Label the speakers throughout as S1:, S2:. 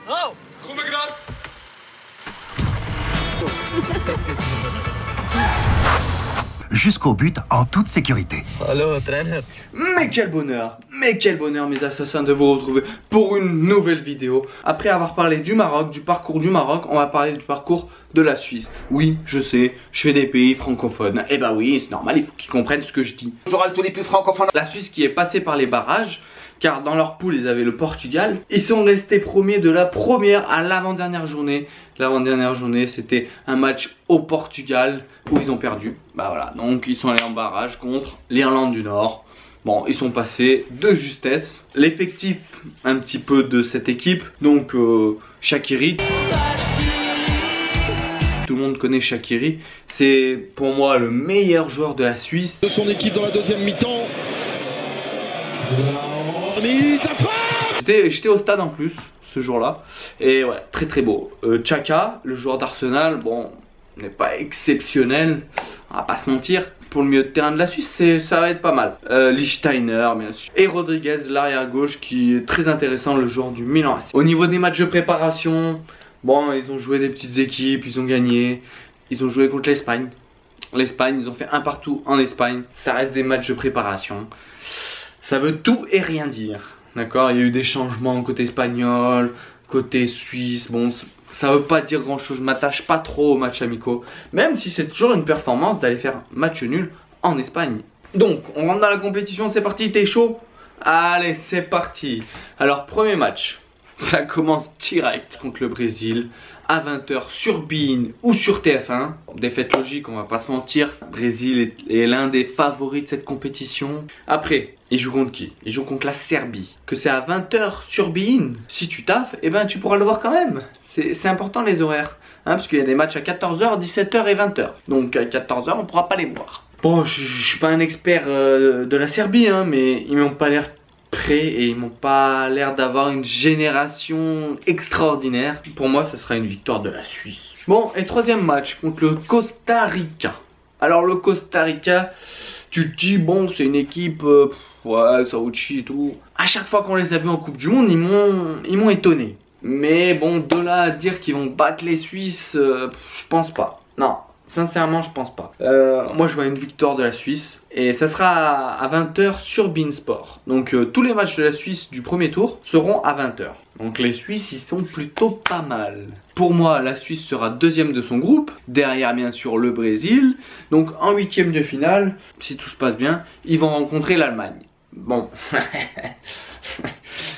S1: Oh!
S2: Jusqu'au but en toute sécurité.
S1: Allô, trainer.
S3: Mais quel bonheur, mes assassins, de vous retrouver pour une nouvelle vidéo. Après avoir parlé du Maroc, du parcours du Maroc, on va parler du parcours de la Suisse. Oui, je sais, je fais des pays francophones. Eh bah oui, c'est normal, il faut qu'ils comprennent ce que je dis.
S1: Bonjour à tous les pays francophones.
S3: La Suisse qui est passée par les barrages, car dans leur poule ils avaient le Portugal. Ils sont restés premiers de la première à l'avant-dernière journée. L'avant-dernière journée, c'était un match au Portugal où ils ont perdu. Bah voilà, donc ils sont allés en barrage contre l'Irlande du Nord. Bon, ils sont passés de justesse. L'effectif un petit peu de cette équipe, donc Shaqiri. Tout le monde connaît Shaqiri. C'est pour moi le meilleur joueur de la Suisse.
S4: De son équipe dans la deuxième mi-temps.
S3: J'étais au stade en plus ce jour-là. Et ouais, très très beau. Xhaka, le joueur d'Arsenal, bon, n'est pas exceptionnel, on va pas se mentir. Pour le milieu de terrain de la Suisse, ça va être pas mal. Lichtsteiner, bien sûr. Et Rodriguez, l'arrière gauche, qui est très intéressant, le joueur du Milan. Au niveau des matchs de préparation, bon, ils ont joué des petites équipes, ils ont gagné. Ils ont joué contre l'Espagne. L'Espagne, ils ont fait un partout en Espagne. Ça reste des matchs de préparation. Ça veut tout et rien dire. D'accord, il y a eu des changements côté espagnol, côté suisse. Bon, ça veut pas dire grand chose. Je m'attache pas trop aux matchs amicaux. Même si c'est toujours une performance d'aller faire match nul en Espagne. Donc, on rentre dans la compétition. C'est parti, t'es chaud? Allez, c'est parti. Alors, premier match. Ça commence direct contre le Brésil à 20 h sur beIN ou sur TF1. Défaite logique, on va pas se mentir. Le Brésil est l'un des favoris de cette compétition. Après, il joue contre qui? Il joue contre la Serbie. Que c'est à 20 h sur beIN. Si tu taffes, eh ben tu pourras le voir quand même. C'est important les horaires. Hein, parce qu'il y a des matchs à 14 h, 17 h et 20 h. Donc à 14 h, on pourra pas les voir. Bon, je suis pas un expert de la Serbie, hein, mais ils m'ont pas l'air prêts et ils m'ont pas l'air d'avoir une génération extraordinaire. Pour moi, ce sera une victoire de la Suisse. Bon, et troisième match contre le Costa Rica. Alors le Costa Rica, tu te dis bon, c'est une équipe, ouais, Saouchi et tout. À chaque fois qu'on les a vus en Coupe du Monde, ils m'ont étonné. Mais bon, de là à dire qu'ils vont battre les Suisses, je pense pas. Non. Sincèrement, je pense pas. Moi, je vois une victoire de la Suisse. Et ça sera à 20 h sur beIN Sport. Donc, tous les matchs de la Suisse du premier tour seront à 20 h. Donc, les Suisses, ils sont plutôt pas mal. Pour moi, la Suisse sera deuxième de son groupe. Derrière, bien sûr, le Brésil. Donc, en huitième de finale, si tout se passe bien, ils vont rencontrer l'Allemagne. Bon.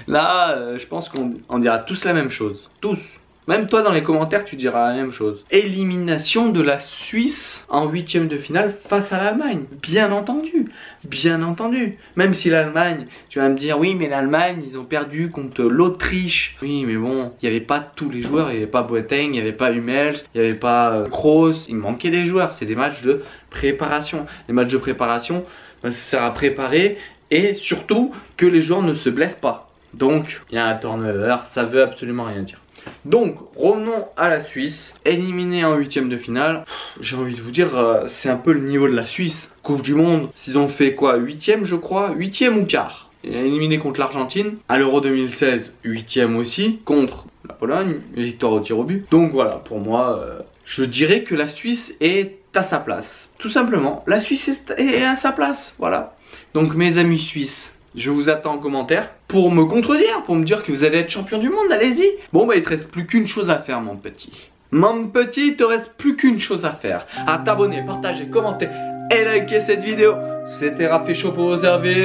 S3: Là, je pense qu'on dira tous la même chose. Tous. Même toi dans les commentaires tu diras la même chose. Élimination de la Suisse en huitième de finale face à l'Allemagne. Bien entendu. Bien entendu. Même si l'Allemagne, tu vas me dire oui mais l'Allemagne ils ont perdu contre l'Autriche. Oui mais bon, il n'y avait pas tous les joueurs. Il n'y avait pas Boateng, il n'y avait pas Hummels, il n'y avait pas Kroos. Il manquait des joueurs. C'est des matchs de préparation. Les matchs de préparation, ça sert à préparer et surtout que les joueurs ne se blessent pas. Donc il y a un turnover, ça veut absolument rien dire. Donc revenons à la Suisse, éliminée en huitième de finale. J'ai envie de vous dire, c'est un peu le niveau de la Suisse. Coupe du Monde, ils ont fait quoi, huitième je crois, huitième ou quart. Éliminé contre l'Argentine. À l'Euro 2016, huitième aussi, contre la Pologne, victoire au tir au but. Donc voilà, pour moi, je dirais que la Suisse est à sa place. Tout simplement, la Suisse est à sa place, voilà. Donc mes amis suisses, je vous attends en commentaire pour me contredire, pour me dire que vous allez être champion du monde, allez-y. Bon bah il te reste plus qu'une chose à faire mon petit. Mon petit, il te reste plus qu'une chose à faire. À t'abonner, partager, commenter et liker cette vidéo. C'était Raffi Chaud pour vous servir.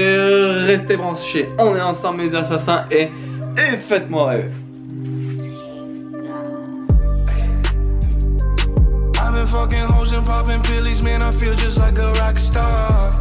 S3: Restez branchés, on est ensemble mes assassins et faites-moi rêver.
S5: I've been fucking hoes and popping pillies, man, I feel just like a rock star.